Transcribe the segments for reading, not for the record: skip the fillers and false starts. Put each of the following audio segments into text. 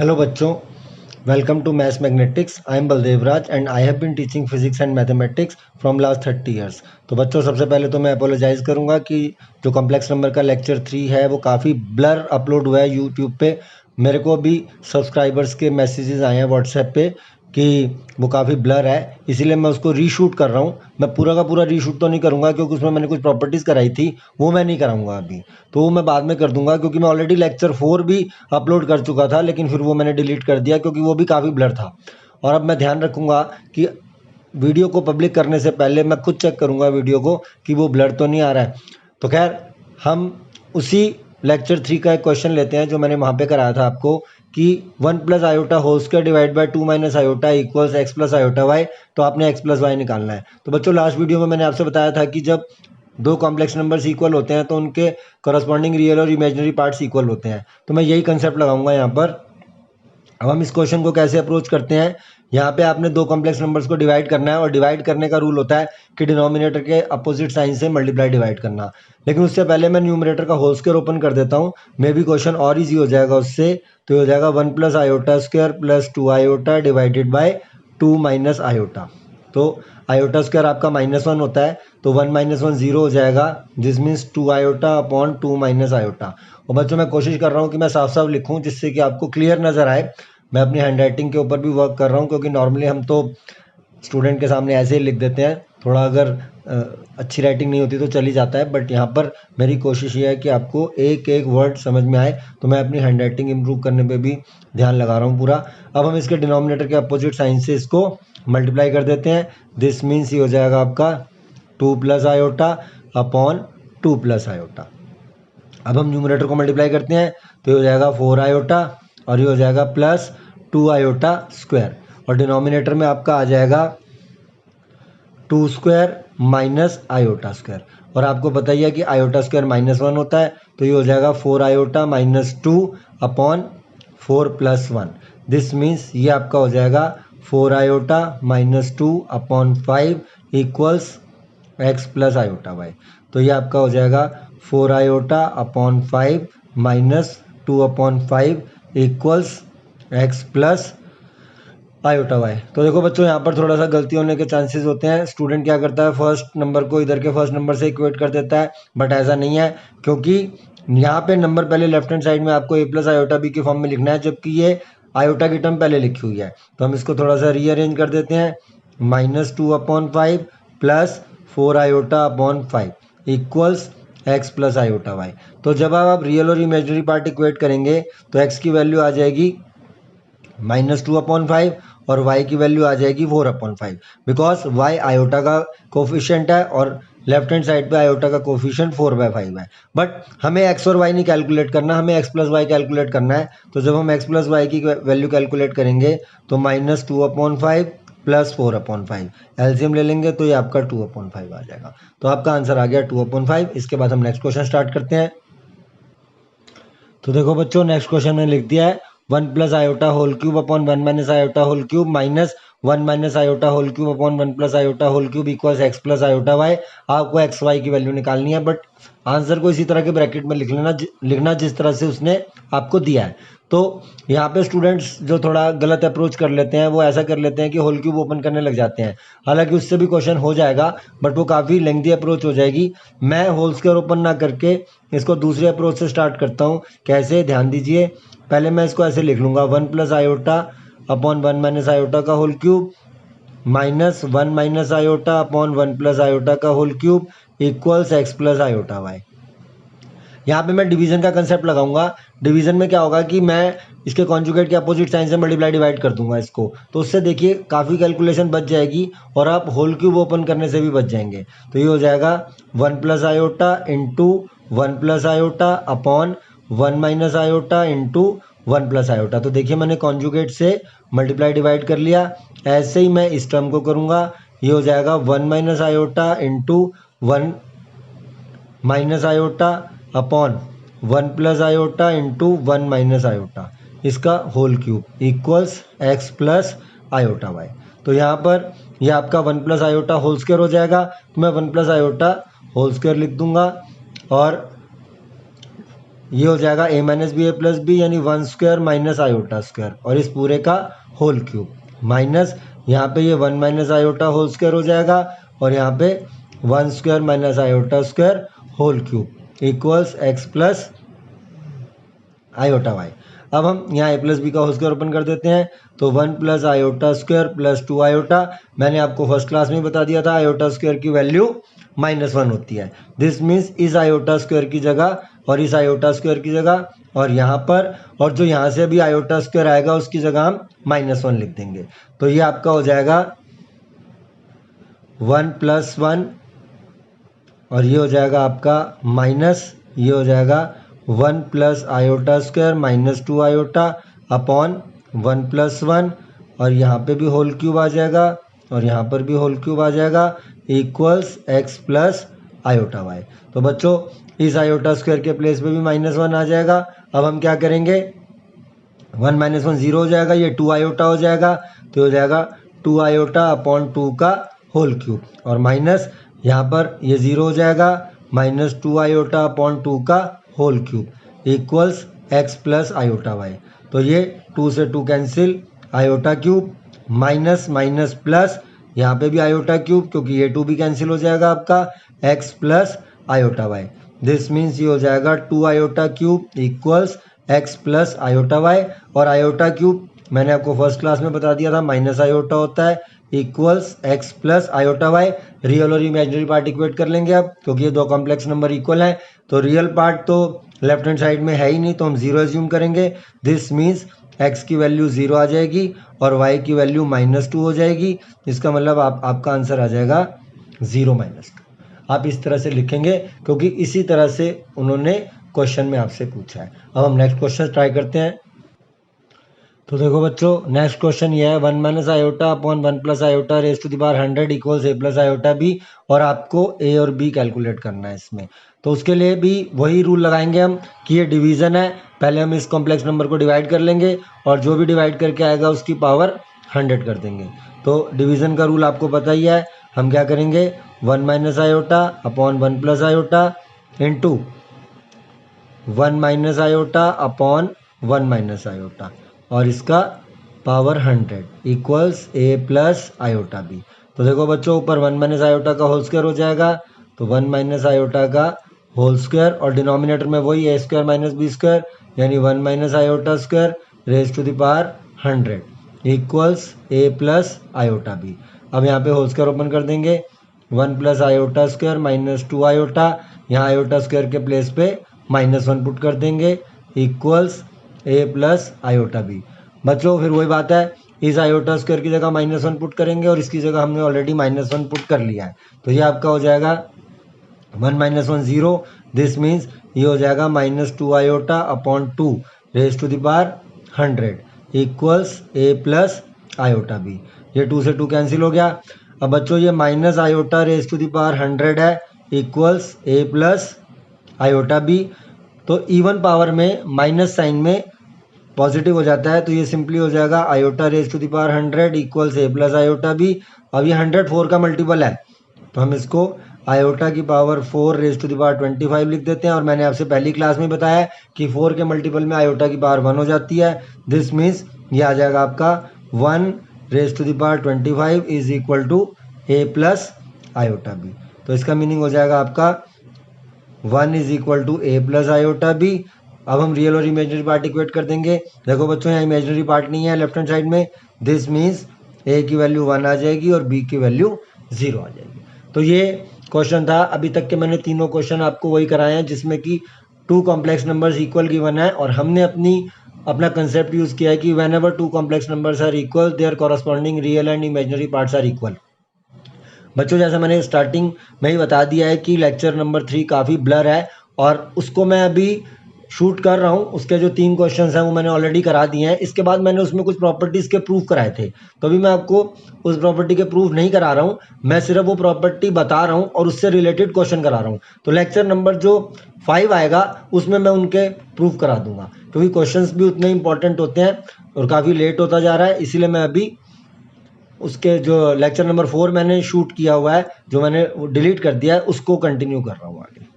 Hello बच्चों, welcome to Maths Magnetics. I am Baldev Raj and I have been teaching physics and mathematics from last 30 years. तो बच्चों सबसे पहले तो मैं अपोलोजाइज़ करूँगा कि जो कॉम्प्लेक्स नंबर का लेक्चर 3 है वो काफ़ी ब्लर अपलोड हुआ है यूट्यूब पे। मेरे को भी सब्सक्राइबर्स के मैसेजेस आए हैं व्हाट्सएप पे कि वो काफ़ी ब्लर है, इसीलिए मैं उसको रीशूट कर रहा हूँ। मैं पूरा का पूरा रीशूट तो नहीं करूँगा क्योंकि उसमें मैंने कुछ प्रॉपर्टीज़ कराई थी, वो मैं नहीं कराऊँगा अभी, तो वो मैं बाद में कर दूँगा क्योंकि मैं ऑलरेडी लेक्चर 4 भी अपलोड कर चुका था, लेकिन फिर वो मैंने डिलीट कर दिया क्योंकि वो भी काफ़ी ब्लर था। और अब मैं ध्यान रखूँगा कि वीडियो को पब्लिक करने से पहले मैं खुद चेक करूँगा वीडियो को कि वो ब्लर तो नहीं आ रहा है। तो खैर हम उसी लेक्चर 3 का एक क्वेश्चन लेते हैं जो मैंने वहाँ पे कराया था आपको कि 1 plus iota whole square divide by 2 minus iota equals x plus iota y. तो आपने एक्स प्लस वाई निकालना है। तो बच्चों लास्ट वीडियो में मैंने आपसे बताया था कि जब दो कॉम्प्लेक्स नंबर्स इक्वल होते हैं तो उनके करस्पॉन्डिंग रियल और इमेजिनरी पार्ट्स इक्वल होते हैं। तो मैं यही कंसेप्ट लगाऊंगा यहाँ पर। अब हम इस क्वेश्चन को कैसे अप्रोच करते हैं, यहाँ पे आपने दो कॉम्प्लेक्स नंबर्स को डिवाइड करना है और डिवाइड करने का रूल होता है कि डिनोमिनेटर के अपोजिट साइन से मल्टीप्लाई डिवाइड करना। लेकिन उससे पहले मैं न्यूमरेटर का होल स्क्वायर ओपन कर देता हूँ, मे भी क्वेश्चन और इजी हो जाएगा उससे। तो हो जाएगा 1 plus iota square plus 2 iota divided by 2 minus iota. तो आयोटा स्क्वायर आपका -1 होता है, तो 1 माइनस 1 0 हो जाएगा, this means 2 iota upon 2 minus iota. और बच्चों मैं कोशिश कर रहा हूँ कि मैं साफ साफ लिखूँ जिससे कि आपको क्लियर नज़र आए। मैं अपनी हैंड राइटिंग के ऊपर भी वर्क कर रहा हूँ क्योंकि नॉर्मली हम तो स्टूडेंट के सामने ऐसे ही लिख देते हैं, थोड़ा अगर अच्छी राइटिंग नहीं होती तो चल ही जाता है, बट यहाँ पर मेरी कोशिश ये है कि आपको एक एक वर्ड समझ में आए, तो मैं अपनी हैंड राइटिंग इम्प्रूव करने पे भी ध्यान लगा रहा हूँ पूरा। अब हम इसके डिनोमिनेटर के अपोजिट साइन से इसको मल्टीप्लाई कर देते हैं, दिस मीन्स ये हो जाएगा आपका 2 plus iota upon 2 plus iota. अब हम न्यूमरेटर को मल्टीप्लाई करते हैं तो ये हो जाएगा 4 आयोटा और ये हो जाएगा प्लस 2 आयोटा स्क्वायर, और डिनोमिनेटर में आपका आ जाएगा 2 स्क्वायर माइनस आयोटा स्क्वायर। और आपको पता ही है कि आयोटा स्क्वायर -1 होता है, तो ये हो जाएगा 4 iota minus 2 upon 4 plus 1। This means ये आपका हो जाएगा 4 iota minus 2 upon 5 equals x plus iota y. तो ये आपका हो जाएगा 4 iota upon 5 minus 2 upon 5 equals x plus iota y. तो देखो बच्चों यहाँ पर थोड़ा सा गलती होने के चांसेस होते हैं। स्टूडेंट क्या करता है, फर्स्ट नंबर को इधर के फर्स्ट नंबर से इक्वेट कर देता है, बट ऐसा नहीं है क्योंकि यहाँ पे नंबर पहले लेफ्ट हैंड साइड में आपको ए प्लस आयोटा बी के फॉर्म में लिखना है, जबकि ये आयोटा की टर्म पहले लिखी हुई है। तो हम इसको थोड़ा सा रीअरेंज कर देते हैं, -2 upon 5 plus 4 iota upon 5 equals x plus iota y. तो जब आप रियल और इमेजिनरी पार्ट इक्वेट करेंगे तो एक्स की वैल्यू आ जाएगी -2 अपॉन 5 और y की वैल्यू आ जाएगी 4 अपॉन 5, बिकॉज y आयोटा का कोफिशिएंट है और लेफ्ट हैंड साइड पे आयोटा का कोफिशिएंट 4/5 है। बट हमें x और y नहीं कैलकुलेट करना, हमें x प्लस वाई कैलकुलेट करना है। तो जब हम x प्लस वाई की वैल्यू कैलकुलेट करेंगे तो -2 अपॉन 5 प्लस 4 अपॉन 5 एलसीएम ले लेंगे तो ये आपका 2 अपॉन 5 आ जाएगा। तो आपका आंसर आ गया 2 अपॉन 5। इसके बाद हम नेक्स्ट क्वेश्चन स्टार्ट करते हैं। तो देखो बच्चों नेक्स्ट क्वेश्चन में लिख दिया है 1 plus iota whole cube upon 1 minus iota whole cube minus 1 minus iota whole cube upon 1 plus iota whole cube equals x plus iota y. आपको एक्स वाई की वैल्यू निकालनी है, बट आंसर को इसी तरह के ब्रैकेट में लिख लेना, लिखना जिस तरह से उसने आपको दिया है। तो यहाँ पे स्टूडेंट्स जो थोड़ा गलत अप्रोच कर लेते हैं वो ऐसा कर लेते हैं कि होल क्यूब ओपन करने लग जाते हैं। हालांकि उससे भी क्वेश्चन हो जाएगा, बट वो काफ़ी लेंथी अप्रोच हो जाएगी। मैं होल स्क्वायर ओपन ना करके इसको दूसरे अप्रोच से स्टार्ट करता हूँ। कैसे, ध्यान दीजिए। पहले मैं इसको ऐसे लिख लूँगा 1 plus iota upon 1 minus iota का whole cube minus 1 minus iota upon 1 plus iota का whole cube equals x plus iota y. यहाँ पे मैं डिवीजन का कंसेप्ट लगाऊंगा। डिवीजन में क्या होगा कि मैं इसके कॉन्जुगेट के अपोजिट साइन से मल्टीप्लाई डिवाइड कर दूंगा इसको, तो उससे देखिए काफ़ी कैलकुलेशन बच जाएगी और आप होल क्यूब ओपन करने से भी बच जाएंगे। तो ये हो जाएगा 1 plus iota into 1 plus iota upon 1 minus iota into 1 plus iota. तो देखिए मैंने कॉन्जुगेट से मल्टीप्लाई डिवाइड कर लिया। ऐसे ही मैं इस टर्म को करूँगा, ये हो जाएगा 1 minus iota into 1 minus iota upon 1 plus iota into 1 minus iota, इसका whole cube equals x plus iota y. तो यहाँ पर यह आपका 1 प्लस आयोटा होल स्क्वायर हो जाएगा, तो मैं 1 प्लस आयोटा होल स्क्वायर लिख दूंगा और ये हो जाएगा a minus b a plus b, यानी 1 स्क्वायर माइनस आयोटा स्क्वायर, और इस पूरे का होल क्यूब, माइनस यहाँ पे ये 1 माइनस आयोटा होल स्क्वायर हो जाएगा, और यहाँ पे 1 square minus iota square whole cube equals x plus iota y. अब हम यहाँ ए प्लस बी का होल स्क्वायर ओपन कर देते हैं, तो 1 plus iota square plus 2 iota, मैंने आपको फर्स्ट क्लास में बता दिया था आयोटा स्क्वायर की वैल्यू -1 होती है। दिस मीन्स इस आयोटा स्क्वायर की जगह और इस आयोटा स्क्वायर की जगह और यहाँ पर, और जो यहाँ से भी आयोटा स्क्वायर आएगा उसकी जगह हम -1 लिख देंगे। तो ये आपका हो जाएगा 1 + 1, और ये हो जाएगा आपका माइनस, ये हो जाएगा 1 plus iota square -2 iota upon 1 + 1, और यहाँ पे भी होल क्यूब आ जाएगा और यहाँ पर भी होल क्यूब आ जाएगा equals x plus iota y. तो बच्चों इस आयोटा स्क्वायर के प्लेस पे भी -1 आ जाएगा। अब हम क्या करेंगे, 1 - 1 0 हो जाएगा, ये 2 आयोटा हो जाएगा, तो हो जाएगा 2 आयोटा अपॉन 2 का होल क्यूब, और माइनस यहाँ पर ये 0 हो जाएगा, -2 आयोटा अपॉन 2 का whole cube equals x plus iota y. तो ये 2 से 2 cancel, iota cube minus minus plus, यहाँ पे भी आयोटा क्यूब क्योंकि ये 2 भी कैंसिल हो जाएगा आपका, x plus iota y. This means ये हो जाएगा 2 iota cube equals x plus iota y, और आयोटा क्यूब मैंने आपको फर्स्ट क्लास में बता दिया था माइनस आयोटा होता है, equals x plus iota y. Real और इमेजिनरी पार्ट इक्वेट कर लेंगे अब, क्योंकि ये दो कॉम्प्लेक्स नंबर इक्वल हैं। तो रियल पार्ट तो लेफ्ट हैंड साइड में है ही नहीं, तो हम 0 एज्यूम करेंगे। दिस मीन्स x की वैल्यू 0 आ जाएगी और y की वैल्यू -2 हो जाएगी। इसका मतलब आपका आंसर आ जाएगा 0 - 2। आप इस तरह से लिखेंगे क्योंकि इसी तरह से उन्होंने क्वेश्चन में आपसे पूछा है। अब हम नेक्स्ट क्वेश्चन ट्राई करते हैं। तो देखो बच्चों, नेक्स्ट क्वेश्चन ये है 1 - iota upon 1 + iota raise to the power 100 equals a + iota b, और आपको a और b कैलकुलेट करना है इसमें। तो उसके लिए भी वही रूल लगाएंगे हम कि ये डिवीज़न है, पहले हम इस कॉम्प्लेक्स नंबर को डिवाइड कर लेंगे और जो भी डिवाइड करके आएगा उसकी पावर 100 कर देंगे। तो डिवीज़न का रूल आपको पता ही है, हम क्या करेंगे 1 - iota upon 1 + iota into 1 - iota upon 1 - iota, और इसका power 100 equals a + iota b। तो देखो बच्चों, ऊपर 1 - आयोटा का होल स्क्वायर हो जाएगा, तो 1 - आयोटा का होल स्क्वायर, और डिनोमिनेटर में वही a² - b², यानी 1 - iota square raise to the power 100 equals a + iota b। अब यहाँ पे होल स्क्वायर ओपन कर देंगे, 1 + आयोटा स्क्वायर -2 आयोटा, यहाँ आयोटा स्क्वायर के प्लेस पे -1 पुट कर देंगे इक्वल्स a + आयोटा b। बच्चों फिर वही बात है, इस आयोटा स्क्वायर की जगह -1 पुट करेंगे और इसकी जगह हमने ऑलरेडी -1 पुट कर लिया है, तो ये आपका हो जाएगा 1 - 1 0। दिस मीन्स ये हो जाएगा -2 iota upon 2 raise to the power 100 equals a + iota b। ये 2 से 2 कैंसिल हो गया। अब बच्चों ये minus iota raise to the power 100 है इक्वल्स a + आयोटा b। तो इवन पावर में माइनस साइन में पॉजिटिव हो जाता है, तो ये सिंपली हो जाएगा iota raise to the power 100 equals a + iota b। अब ये 100 4 का मल्टीपल है, तो हम इसको आयोटा की power 4 raise to the power 25 लिख देते हैं। और मैंने आपसे पहली क्लास में बताया कि 4 के मल्टीपल में आयोटा की पावर 1 हो जाती है। दिस मीन्स ये आ जाएगा आपका 1 raise to the power 25 is equal to a + iota b। तो इसका मीनिंग हो जाएगा आपका 1 is equal to a + iota b। अब हम रियल और इमेजिनरी पार्ट इक्वेट कर देंगे। देखो बच्चों, यहाँ इमेजिनरी पार्ट नहीं है लेफ्ट हैंड साइड में। दिस मीन्स a की वैल्यू 1 आ जाएगी और b की वैल्यू 0 आ जाएगी। तो ये क्वेश्चन था। अभी तक के मैंने तीनों क्वेश्चन आपको वही कराए हैं जिसमें कि 2 कॉम्प्लेक्स नंबर्स इक्वल गिवन है, और हमने अपना कंसेप्ट यूज़ किया है कि whenever 2 complex numbers are equal their corresponding real and imaginary parts are equal. बच्चों जैसा मैंने स्टार्टिंग में ही बता दिया है कि लेक्चर नंबर 3 काफ़ी ब्लर है, और उसको मैं अभी शूट कर रहा हूँ। उसके जो 3 क्वेश्चंस हैं वो मैंने ऑलरेडी करा दिए हैं। इसके बाद मैंने उसमें कुछ प्रॉपर्टीज़ के प्रूफ कराए थे, तो अभी मैं आपको उस प्रॉपर्टी के प्रूफ नहीं करा रहा हूँ, मैं सिर्फ वो प्रॉपर्टी बता रहा हूँ और उससे रिलेटेड क्वेश्चन करा रहा हूँ। तो लेक्चर नंबर जो 5 आएगा उसमें मैं उनके प्रूफ करा दूंगा, क्योंकि क्वेश्चंस भी उतने इंपॉर्टेंट होते हैं और काफ़ी लेट होता जा रहा है, इसीलिए मैं अभी उसके जो लेक्चर नंबर 4 मैंने शूट किया हुआ है, जो मैंने डिलीट कर दिया है, उसको कंटिन्यू कर रहा हूँ आगे।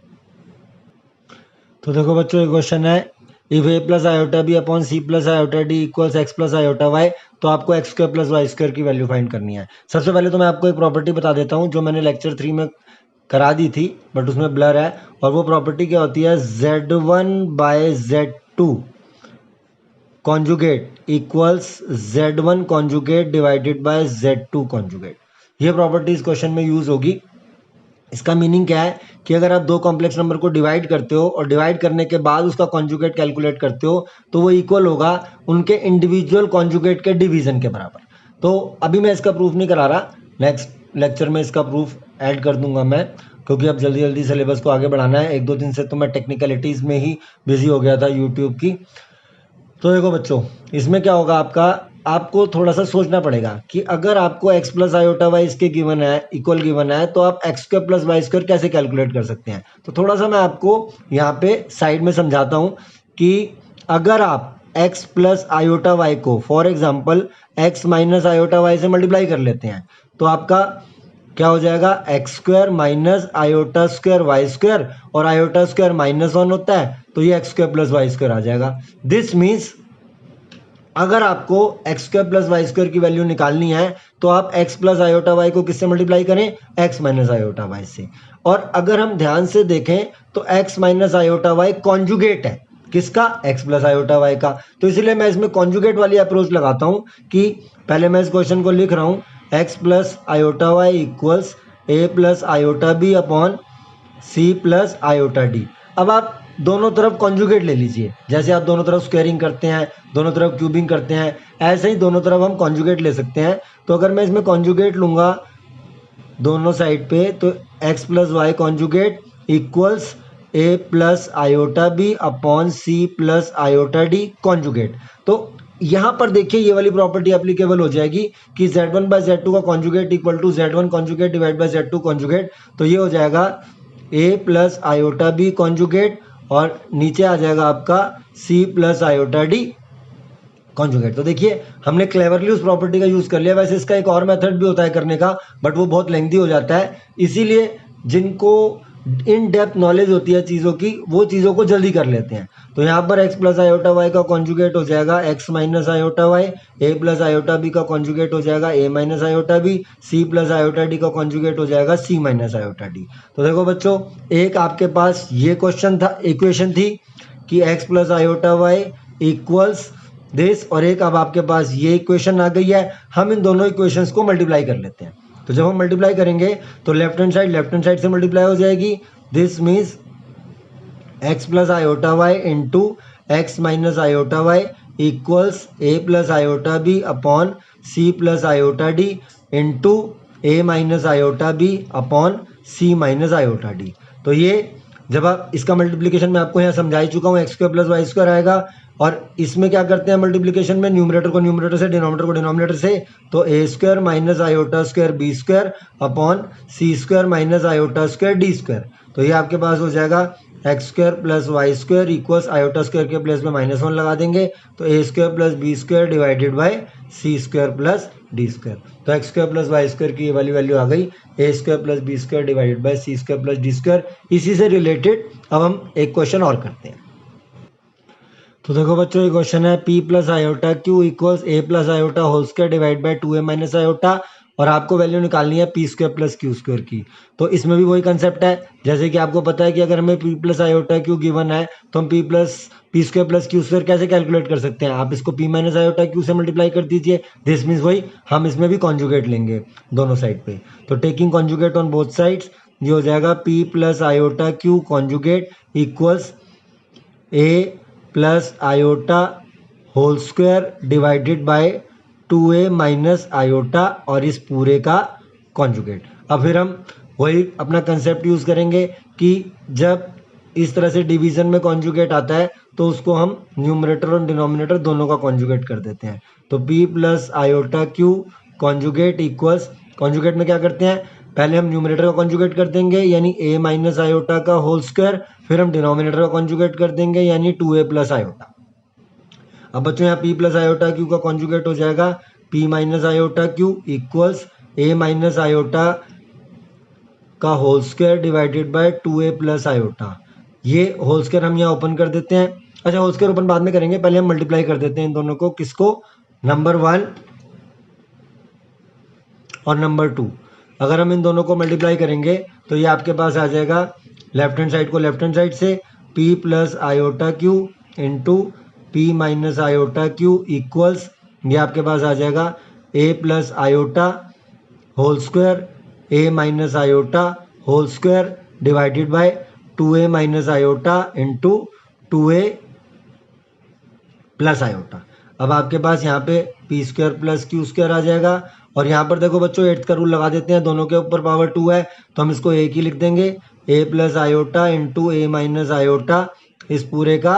तो देखो बच्चों, ये क्वेश्चन है if a plus iota b upon c plus iota d equals x plus iota y, तो आपको x square plus y square की वैल्यू फाइंड करनी है। सबसे पहले तो मैं आपको एक प्रॉपर्टी बता देता हूँ जो मैंने लेक्चर 3 में करा दी थी, बट उसमें ब्लर है। और वो प्रॉपर्टी क्या होती है, Z1/Z2 conjugate equals Z1 conjugate divided by Z2 conjugate. ये प्रॉपर्टी इस क्वेश्चन में यूज होगी। इसका मीनिंग क्या है कि अगर आप दो कॉम्प्लेक्स नंबर को डिवाइड करते हो और डिवाइड करने के बाद उसका कॉन्जुगेट कैलकुलेट करते हो, तो वो इक्वल होगा उनके इंडिविजुअल कॉन्जुगेट के डिवीजन के बराबर। तो अभी मैं इसका प्रूफ नहीं करा रहा, नेक्स्ट लेक्चर में इसका प्रूफ ऐड कर दूंगा मैं, क्योंकि अब जल्दी जल्दी सिलेबस को आगे बढ़ाना है। एक दो दिन से तो मैं टेक्निकलिटीज़ में ही बिजी हो गया था यूट्यूब की। तो देखो बच्चों, इसमें क्या होगा, आपको थोड़ा सा सोचना पड़ेगा कि अगर आपको x प्लस आयोटा वाई इसके गिवन है, इक्वल गिवन है, तो आप x square plus y square कैसे कैलकुलेट कर सकते हैं। तो थोड़ा सा मैं आपको यहाँ पे साइड में समझाता हूँ कि अगर आप x प्लस आयोटा वाई को for example x minus iota y से मल्टीप्लाई कर लेते हैं, तो आपका क्या हो जाएगा, x square minus iota square y square, और आयोटा स्क्वायर -1 होता है, तो ये x square plus y square आ जाएगा। दिस मीन्स अगर आपको x square plus y square की वैल्यू निकालनी है, तो आप एक्स प्लस आयोटा वाई को किससे मल्टीप्लाई करें, एक्स माइनस आयोटा वाई से। और अगर हम ध्यान से देखें तो x minus iota y conjugate है किसका, एक्स प्लस आयोटा वाई का। तो इसलिए मैं इसमें कॉन्जुगेट वाली अप्रोच लगाता हूं कि पहले मैं इस क्वेश्चन को लिख रहा हूं, x plus iota y equals a plus iota b upon c plus iota d. अब आप दोनों तरफ कॉन्जुगेट ले लीजिए, जैसे आप दोनों तरफ स्क्वायरिंग करते हैं, दोनों तरफ क्यूबिंग करते हैं, ऐसे ही दोनों तरफ हम कॉन्जुगेट ले सकते हैं। तो अगर मैं इसमें कॉन्जुगेट लूँगा दोनों साइड पे, तो x plus y conjugate equals a plus iota b upon c plus iota d conjugate. तो यहाँ पर देखिए ये वाली प्रॉपर्टी एप्लीकेबल हो जाएगी कि Z1/Z2 का conjugate equal to Z1 conjugate divide by Z2 conjugate. तो ये हो जाएगा a plus iota b conjugate, और नीचे आ जाएगा आपका c plus iota d conjugate. तो देखिए हमने क्लेवरली उस प्रॉपर्टी का यूज कर लिया। वैसे इसका एक और मेथड भी होता है करने का, बट वो बहुत लेंथी हो जाता है, इसीलिए जिनको इन डेप्थ नॉलेज होती है चीज़ों की, वो चीज़ों को जल्दी कर लेते हैं। तो यहाँ पर x प्लस आयोटा वाई का कॉन्जुगेट हो जाएगा x minus iota y, a plus iota b का कॉन्जुगेट हो जाएगा a minus iota b, c plus iota d का कॉन्जुगेट हो जाएगा c माइनस आयोटा डी। तो देखो बच्चों, एक आपके पास ये क्वेश्चन था, इक्वेशन थी कि x plus iota y equals this, और एक अब आपके पास ये इक्वेशन आ गई है। हम इन दोनों इक्वेशंस को मल्टीप्लाई कर लेते हैं। तो जब हम मल्टीप्लाई करेंगे तो लेफ्ट हैंड साइड से मल्टीप्लाई हो जाएगी। This means x plus iota y into x minus iota y equals a plus iota b upon c plus iota d into a minus iota b upon c minus iota d. तो ये जब आप इसका multiplication मैं आपको यहाँ समझा ही चुका हूँ, x square plus y square आएगा। और इसमें क्या करते हैं मल्टीप्लिकेशन में, न्यूमरेटर को न्यूमरेटर से, डिनोमिनेटर को डिनोमिनेटर से। तो a square minus iota square b square upon c square minus iota square d square. तो ये आपके पास हो जाएगा x square plus y square equals iota square के प्लेस में -1 लगा देंगे, तो a square plus b square divided by c square plus d square. तो x square plus y square की ये वाली वैल्यू आ गई, a square plus b square divided by c square plus d square. इसी से रिलेटेड अब हम एक क्वेश्चन और करते हैं। तो देखो बच्चों, ये क्वेश्चन है p plus iota q equals a plus iota whole square divide by 2a minus iota, और आपको वैल्यू निकालनी है p square plus q square की। तो इसमें भी वही कंसेप्ट है, जैसे कि आपको पता है कि अगर हमें p plus iota Q given है, तो हम p square plus q square कैसे कैलकुलेट कर सकते हैं, आप इसको p माइनस आयोटा क्यू से मल्टीप्लाई कर दीजिए। दिस मीन्स वही हम इसमें भी कॉन्जुगेट लेंगे दोनों साइड पे। तो taking conjugate on both sides, ये हो जाएगा p plus iota q conjugate equals a plus iota whole square divided by 2a minus iota, और इस पूरे का कॉन्जुगेट। अब फिर हम वही अपना कंसेप्ट यूज़ करेंगे कि जब इस तरह से डिवीजन में कॉन्जुगेट आता है, तो उसको हम न्यूमरेटर और डिनोमिनेटर दोनों का कॉन्जुगेट कर देते हैं। तो p plus iota q conjugate equals, conjugate में क्या करते हैं, पहले हम न्यूमरेटर का कॉन्जुगेट कर देंगे यानी a माइनस आयोटा का होल स्क्वायर, फिर हम डिनोमिनेटर का कॉन्जुगेट कर देंगे यानी 2a प्लस आयोटा। अब बच्चों यहाँ p प्लस आयोटा क्यू का कॉन्जुगेट हो जाएगा p minus iota q equals a minus iota का whole square divided by 2a plus iota. ये होल स्क्वायर हम यहाँ ओपन कर देते हैं। अच्छा, होल स्क्वायर ओपन बाद में करेंगे, पहले हम मल्टीप्लाई कर देते हैं इन दोनों को। किसको? नंबर 1 और नंबर 2। अगर हम इन दोनों को मल्टीप्लाई करेंगे तो ये आपके पास आ जाएगा लेफ्ट हैंड साइड को लेफ्ट हैंड साइड से p plus iota q into p minus iota q equals, ये आपके पास आ जाएगा a plus iota whole square a minus iota whole square divided by 2a minus iota into 2a plus iota. अब आपके पास यहाँ पे p square plus q square आ जाएगा। और यहाँ पर देखो बच्चों, एट्थ का रूल लगा देते हैं, दोनों के ऊपर पावर 2 है तो हम इसको एक ही लिख देंगे, a plus iota into a minus iota इस पूरे का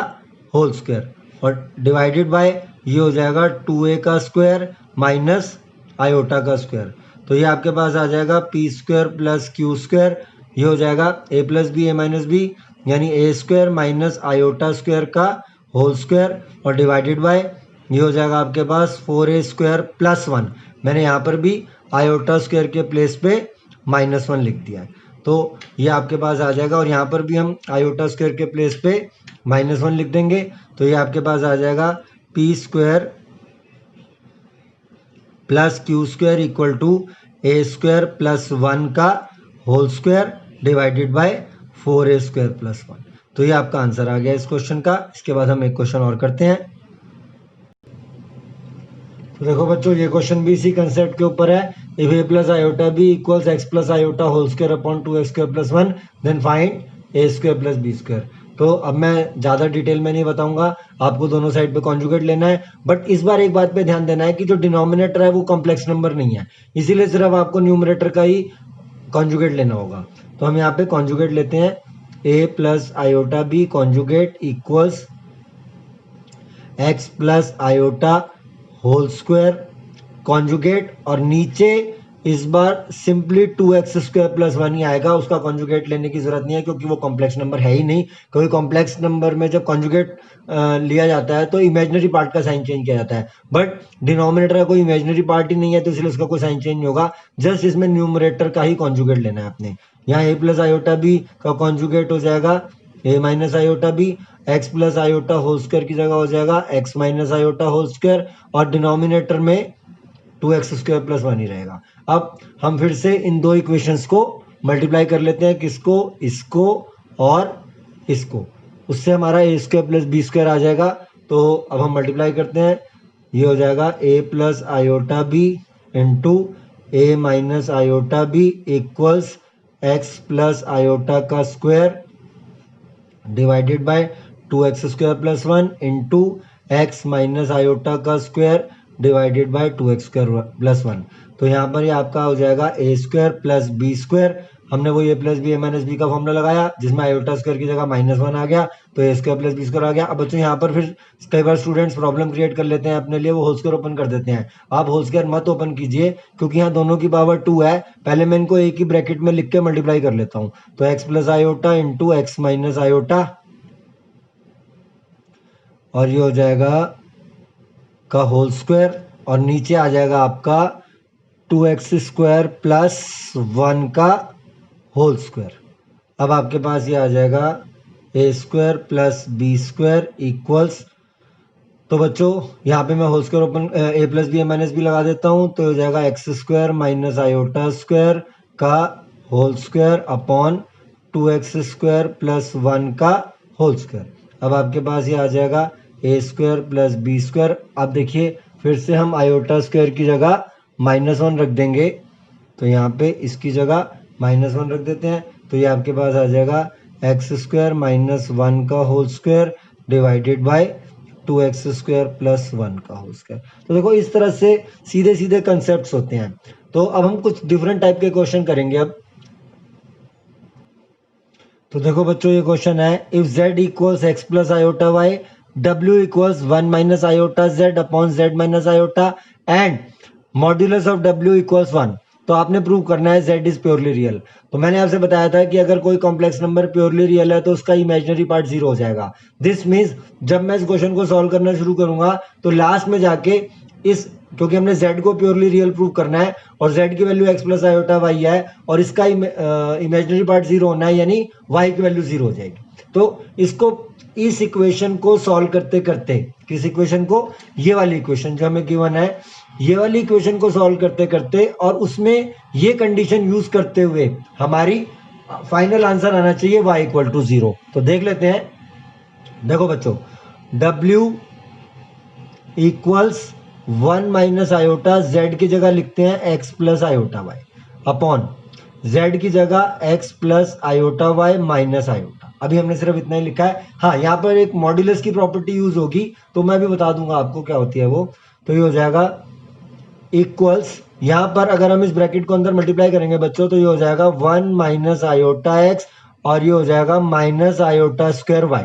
होल स्क्वायर, और डिवाइडेड बाय ये हो जाएगा 2a का स्क्वायर माइनस आयोटा का स्क्वायर। तो ये आपके पास आ जाएगा p square plus q square, ये हो जाएगा a plus b a minus b, यानी a square minus iota square का होल स्क्वायर, और डिवाइडेड बाय ये हो जाएगा आपके पास 4a स्क्वायर प्लस 1। मैंने यहाँ पर भी आयोटा स्क्वायर के प्लेस पे -1 लिख दिया है, तो ये आपके पास आ जाएगा। और यहाँ पर भी हम आयोटा स्क्वायर के प्लेस पे -1 लिख देंगे, तो ये आपके पास आ जाएगा p square plus q square equal to a square plus 1 का whole square divided by 4a square plus 1। तो ये आपका आंसर आ गया इस क्वेश्चन का। इसके बाद हम एक क्वेश्चन और करते हैं। तो देखो बच्चों, ये क्वेश्चन भी इसी कंसेप्ट के ऊपर है। If a plus iota b equals x plus iota whole square upon 2x square plus 1 then find a square plus b square. तो अब मैं ज़्यादा डिटेल में नहीं बताऊंगा, आपको दोनों साइड पे कॉन्जुगेट लेना है। बट इस बार एक बात पे ध्यान देना है कि जो डिनोमिनेटर है वो कॉम्प्लेक्स नंबर नहीं है, इसीलिए सिर्फ आपको न्यूमरेटर का ही कॉन्जुगेट लेना होगा। तो हम यहाँ पे कॉन्जुगेट लेते हैं, a plus iota b conjugate equals x plus iota whole square conjugate, और नीचे इस बार सिंपली 2x स्क्वायर प्लस 1 ही आएगा, उसका कॉन्जुगेट लेने की जरूरत नहीं है क्योंकि वो कॉम्प्लेक्स नंबर है ही नहीं। क्योंकि कॉम्प्लेक्स नंबर में जब कॉन्जुगेट लिया जाता है तो इमेजिनरी पार्ट का साइन चेंज किया जाता है, बट डिनोमिनेटर का कोई इमेजिनरी पार्ट ही नहीं है तो इसलिए उसका कोई साइन चेंज नहीं होगा। जस्ट इसमें न्यूमरेटर का ही कॉन्जुगेट लेना है आपने। यहाँ a प्लस आयोटा बी का कॉन्जुगेट हो जाएगा a minus iota b, x plus iota whole square की जगह हो जाएगा x minus iota whole square, और डिनोमिनेटर में 2x स्क्वायर प्लस 1 ही रहेगा। अब हम फिर से इन दो इक्वेशंस को मल्टीप्लाई कर लेते हैं, किसको? इसको और इसको, उससे हमारा a square plus b square आ जाएगा। तो अब हम मल्टीप्लाई करते हैं, ये हो जाएगा a plus iota b into a minus iota b equals x plus iota का square divided by 2x square plus 1 into x minus iota का square divided by 2x square plus 1। तो यहाँ पर ये आपका हो जाएगा a square plus b square. हमने वो a plus b a minus b का फॉर्मूला लगाया जिसमें आयोटा स्क्वायर की जगह -1 आ गया, तो a square plus b square आ गया। अब बच्चों यहाँ पर फिर कई बार स्टूडेंट्स प्रॉब्लम क्रिएट कर लेते हैं अपने लिए, वो होल स्क्वायर ओपन कर देते हैं। आप होल स्क्वायर मत ओपन कीजिए क्योंकि यहाँ दोनों की पावर 2 है। पहले मैं इनको एक ही ब्रैकेट में लिख के मल्टीप्लाई कर लेता हूँ, तो x plus iota into x minus iota, और ये हो जाएगा का होल स्क्वायर, और नीचे आ जाएगा आपका 2x स्क्वायर प्लस 1 का होल स्क्वायर। अब आपके पास ये आ जाएगा a square plus b square equals, तो बच्चों यहाँ पे मैं whole square open a plus b a minus b लगा देता हूँ, तो हो जाएगा x square minus iota square का whole square upon 2x square plus 1 का होल स्क्वायर। अब आपके पास ये आ जाएगा a square plus b square. अब देखिए फिर से हम आयोटा स्क्वायर की जगह -1 रख देंगे, तो यहाँ पे इसकी जगह -1 रख देते हैं, तो ये आपके पास आ जाएगा एक्स स्क्वायर माइनस 1 का whole square divided by 2x square plus 1 का होल स्क्वायर। तो देखो इस तरह से सीधे सीधे कंसेप्ट्स होते हैं। तो अब हम कुछ डिफरेंट टाइप के क्वेश्चन करेंगे अब। तो देखो बच्चों, ये क्वेश्चन है, if z equals x plus iota y, w equals 1 minus iota z upon z minus iota and modulus of w equals 1, तो आपने प्रूव करना है z इज प्योरली रियल। तो मैंने आपसे बताया था कि अगर कोई कॉम्प्लेक्स नंबर प्योरली रियल है तो उसका इमेजिनरी पार्ट 0 हो जाएगा। दिस मीन्स जब मैं इस क्वेश्चन को सॉल्व करना शुरू करूंगा तो लास्ट में जाके इस, क्योंकि हमने z को प्योरली रियल प्रूव करना है और z की value x plus iota y है और इसका इमेजिनरी पार्ट 0 होना है, यानी y की वैल्यू 0 हो जाएगी। तो इसको इस इक्वेशन को सॉल्व करते करते, किस इक्वेशन को, ये वाली इक्वेशन जो हमें गिवन है, ये वाली इक्वेशन को सॉल्व करते करते और उसमें ये कंडीशन यूज करते हुए हमारी फाइनल आंसर आना चाहिए y इक्वल टू 0। तो देख लेते हैं। देखो बच्चों, w equals 1 minus iota, z की जगह लिखते हैं x plus iota y upon z की जगह x plus iota y minus iota. अभी हमने सिर्फ इतना ही लिखा है। हाँ, यहाँ पर एक मॉड्यूलस की प्रॉपर्टी यूज होगी, तो मैं भी बता दूंगा आपको क्या होती है वो। तो ये हो जाएगा इक्वल्स, यहाँ पर अगर हम इस ब्रैकेट को अंदर मल्टीप्लाई करेंगे बच्चों, तो ये हो जाएगा 1 माइनस आयोटा एक्स और ये हो जाएगा माइनस आयोटा स्क्वायर वाई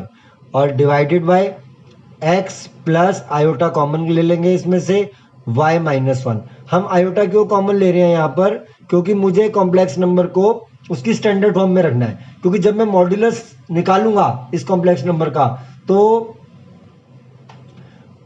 और divided bye x plus iota common ले लेंगे इसमें से y माइनस 1। हम आयोटा क्यों कॉमन ले रहे हैं यहाँ पर, क्योंकि मुझे कॉम्प्लेक्स नंबर को उसकी स्टैंडर्ड फॉर्म में रखना है, क्योंकि जब मैं मॉड्यूलस निकालूंगा इस कॉम्प्लेक्स नंबर का तो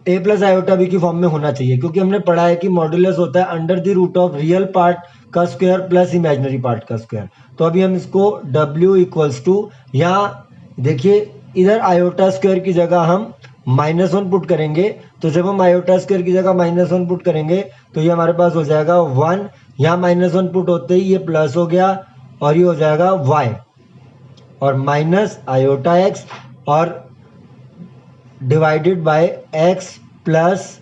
a प्लस आयोटा बी की फॉर्म में होना चाहिए, क्योंकि हमने पढ़ा है कि मॉड्यूलस होता है under the root of real part का स्क्वायर प्लस इमेजिनरी पार्ट का स्क्वायर। तो अभी हम इसको w इक्वल्स टू, यहाँ देखिए इधर आयोटा स्क्वायर की जगह हम -1 पुट करेंगे, तो जब हम आयोटा स्क्वायर की जगह -1 पुट करेंगे तो ये हमारे पास हो जाएगा 1, यहाँ -1 पुट होते ही ये प्लस हो गया और ये हो जाएगा y और माइनस आयोटा एक्स और divided by x plus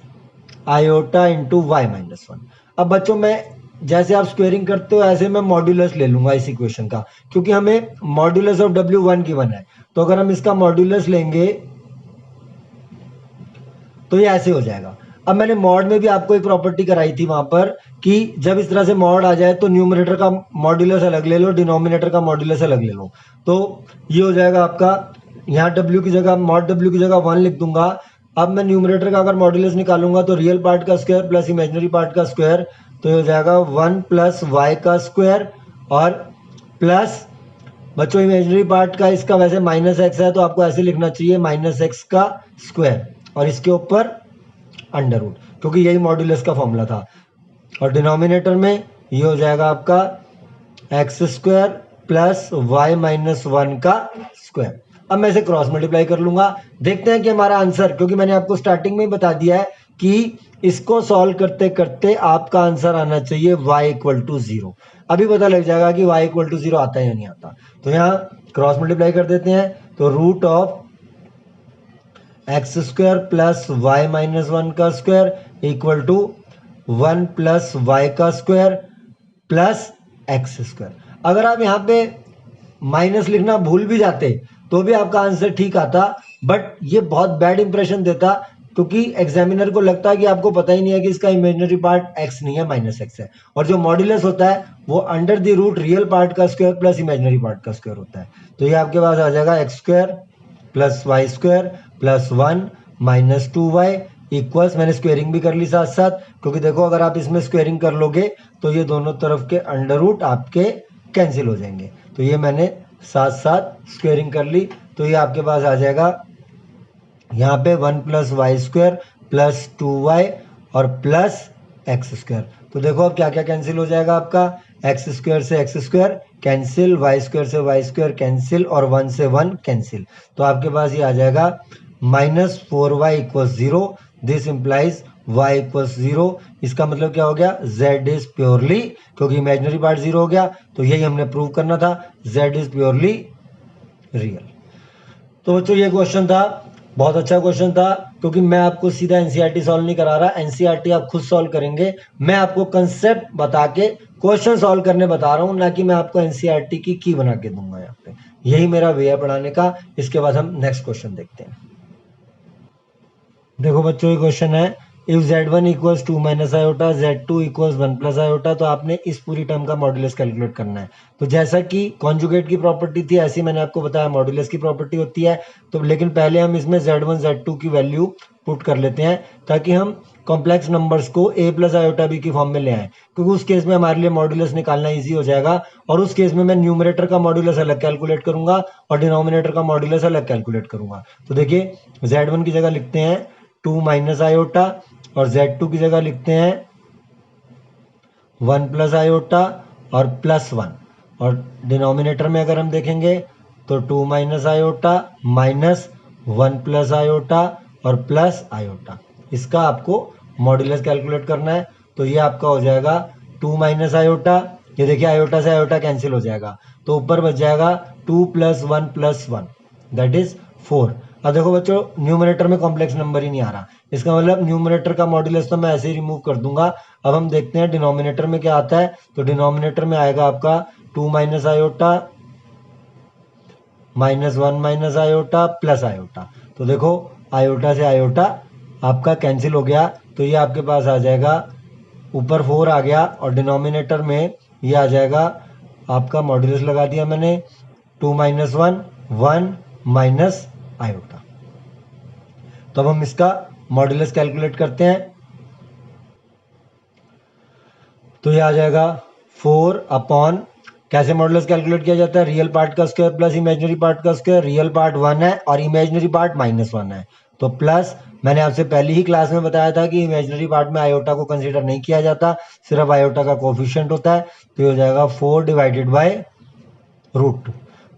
iota into y minus 1। अब बच्चों मैं जैसे आप स्क्वेयरिंग करते हो ऐसे मैं मॉड्यूलस ले लूंगा इस इक्वेशन का, क्योंकि हमें मॉड्यूलस ऑफ w1 गिवन है। तो अगर हम इसका मॉड्यूलस लेंगे तो ये ऐसे हो जाएगा। अब मैंने मॉड में भी आपको एक प्रॉपर्टी कराई थी वहां पर कि जब इस तरह से मॉड आ जाए तो न्यूमरेटर का मॉड्यूलस अलग ले लो, डिनोमिनेटर का मॉड्यूलस अलग ले लो। तो ये हो जाएगा आपका, यहाँ w की जगह मॉड w की जगह 1 लिख दूंगा। अब मैं न्यूमरेटर का अगर मॉड्यूलस निकालूंगा तो रियल पार्ट का स्क्वायर प्लस इमेजिनरी पार्ट का स्क्वायर, तो ये हो जाएगा 1 प्लस वाई का स्क्वायर और प्लस बच्चों इमेजिनरी पार्ट का इसका वैसे -x है तो आपको ऐसे लिखना चाहिए -x का स्क्वायर और इसके ऊपर अंडर रूट, क्योंकि यही मॉड्यूलस का फॉर्मूला था। और डिनोमिनेटर में ये हो जाएगा आपका x square plus y minus 1 का स्क्वायर। अब मैं इसे क्रॉस मल्टीप्लाई कर लूंगा, देखते हैं कि हमारा आंसर, क्योंकि मैंने आपको स्टार्टिंग में ही बता दिया है कि इसको सॉल्व करते करते आपका आंसर आना चाहिए y इक्वल टू 0। अभी पता लग जाएगा कि y इक्वल टू 0 आता है या नहीं आता। तो यहाँ क्रॉस मल्टीप्लाई कर देते हैं, तो root of x square plus y minus 1 का square equal to 1 plus y का स्क्वायर प्लस एक्स स्क्वायर। अगर आप यहाँ पे माइनस लिखना भूल भी जाते तो भी आपका आंसर ठीक आता, बट ये बहुत बैड इंप्रेशन देता, क्योंकि एग्जामिनर को लगता है कि आपको पता ही नहीं है कि इसका इमेजिनरी पार्ट x नहीं है -x है, और जो मॉड्यूलस होता है वो under the root real part का स्क्वायर प्लस इमेजिनरी पार्ट का स्क्वायर होता है। तो ये आपके पास आ जाएगा x square plus y square plus 1 minus 2y equals, मैंने स्क्वेयरिंग भी कर ली साथ साथ, क्योंकि देखो अगर आप इसमें स्क्वेयरिंग कर लोगे तो ये दोनों तरफ के अंडर रूट आपके कैंसिल हो जाएंगे। तो ये मैंने साथ साथ स्क्वेयरिंग कर ली, तो ये आपके पास आ जाएगा यहाँ पे 1 plus y square plus 2y और प्लस एक्स स्क्वायर। तो देखो अब क्या क्या कैंसिल हो जाएगा आपका, एक्स स्क्वायर से x square cancel, y square से वाई स्क्वायर कैंसिल और 1 से 1 कैंसिल। तो आपके पास ये आ जाएगा -4y equals 0। This implies y equals 0। इसका मतलब क्या हो गया, z इज प्योरली, क्योंकि इमेजिनरी पार्ट 0 हो गया, तो यही हमने प्रूव करना था, z इज प्योरली रियल। तो बच्चों ये क्वेश्चन था, बहुत अच्छा क्वेश्चन था, क्योंकि मैं आपको सीधा एनसीईआरटी सॉल्व नहीं करा रहा, एनसीईआरटी आप खुद सॉल्व करेंगे। मैं आपको कंसेप्ट बता के क्वेश्चन सॉल्व करने बता रहा हूँ, ना कि मैं आपको एनसीईआरटी की की बना के दूंगा यहाँ पे। यही मेरा वे है पढ़ाने का। इसके बाद हम नेक्स्ट क्वेश्चन देखते हैं। देखो बच्चों ये क्वेश्चन है, if z1 equals 2 minus iota, z2 equals 1 plus iota, तो आपने इस पूरी टर्म का मॉड्यूलस कैलकुलेट करना है। तो जैसा कि कॉन्जुगेट की प्रॉपर्टी थी ऐसी मैंने आपको बताया मॉड्यूलस की प्रॉपर्टी होती है। तो लेकिन पहले हम इसमें z1 z2 की वैल्यू पुट कर लेते हैं, ताकि हम कॉम्प्लेक्स नंबर्स को a प्लस आयोटा बी की फॉर्म में ले आए, क्योंकि उस केस में हमारे लिए मॉड्यूलस निकालना ईजी हो जाएगा। और उस केस में मैं न्यूमरेटर का मॉड्यूलस अलग कैलकुलेट करूंगा और डिनोमिनेटर का मॉड्यूलस अलग कैलकुलेट करूंगा। तो देखिए z1 की जगह लिखते हैं 2 माइनस आयोटा और z2 की जगह लिखते हैं 1 प्लस आयोटा और प्लस 1, और डिनोमिनेटर में अगर हम देखेंगे तो 2 minus iota minus 1 plus iota और प्लस आयोटा, इसका आपको मॉड्यूलस कैलकुलेट करना है। तो ये आपका हो जाएगा 2 माइनस आयोटा, ये देखिए आयोटा से आयोटा कैंसिल हो जाएगा, तो ऊपर बच जाएगा 2 प्लस 1 प्लस 1 दैट इज 4। अब देखो बच्चों न्यूमरेटर में कॉम्प्लेक्स नंबर ही नहीं आ रहा, इसका मतलब न्यूमरेटर का मॉड्यूलस तो मैं ऐसे ही रिमूव कर दूंगा। अब हम देखते हैं डिनोमिनेटर में क्या आता है। तो डिनोमिनेटर में आएगा आपका 2 minus iota minus 1 minus iota plus iota. तो देखो आयोटा से आयोटा आपका कैंसिल हो गया, तो ये आपके पास आ जाएगा ऊपर 4 आ गया और डिनोमिनेटर में ये आ जाएगा आपका मॉड्यूलस लगा दिया मैंने 2 माइनस 1 1 माइनस आयोटा। तो अब हम इसका मॉड्यूलस कैलकुलेट करते हैं। तो ये आ जाएगा 4 अपॉन, कैसे मॉड्यूलस कैलकुलेट किया जाता है, रियल पार्ट का स्क्वायर प्लस इमेजिनरी पार्ट का स्क्वायर। रियल पार्ट 1 है और इमेजिनरी पार्ट -1 है, तो प्लस मैंने आपसे पहली ही क्लास में बताया था कि इमेजिनरी पार्ट में आयोटा को कंसीडर नहीं किया जाता, सिर्फ आयोटा का कोफिशिएंट होता है। तो ये हो जाएगा 4 डिवाइडेड बाय √2।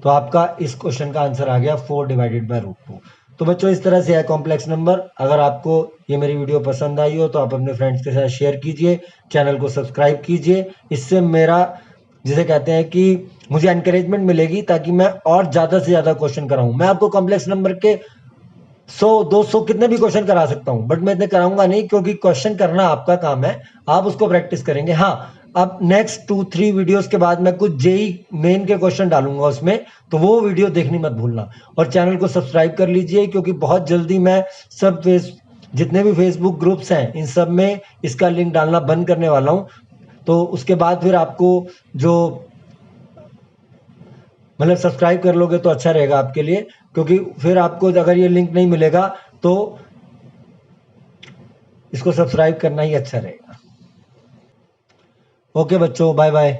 तो आपका इस क्वेश्चन का आंसर आ गया 4 डिवाइडेड बाय √2। तो बच्चों इस तरह से है कॉम्प्लेक्स नंबर। अगर आपको ये मेरी वीडियो पसंद आई हो तो आप अपने फ्रेंड्स के साथ शेयर कीजिए, चैनल को सब्सक्राइब कीजिए। इससे मेरा, जिसे कहते हैं कि मुझे एनकरेजमेंट मिलेगी ताकि मैं और ज़्यादा से ज़्यादा क्वेश्चन कराऊं। मैं आपको कॉम्प्लेक्स नंबर के 100-200 कितने भी क्वेश्चन करा सकता हूं, बट मैं इतने कराऊंगा नहीं, क्योंकि क्वेश्चन करना आपका काम है, आप उसको प्रैक्टिस करेंगे। हाँ, अब नेक्स्ट 2-3 वीडियोस के बाद मैं कुछ जेई मेन के क्वेश्चन डालूंगा उसमें, तो वो वीडियो देखनी मत भूलना। और चैनल को सब्सक्राइब कर लीजिए, क्योंकि बहुत जल्दी मैं सब जितने भी फेसबुक ग्रुप्स हैं इन सब में इसका लिंक डालना बंद करने वाला हूं। तो उसके बाद फिर आपको जो मतलब सब्सक्राइब कर लोगे तो अच्छा रहेगा आपके लिए, क्योंकि फिर आपको अगर ये लिंक नहीं मिलेगा तो इसको सब्सक्राइब करना ही अच्छा रहेगा। ओके बच्चों, बाय बाय।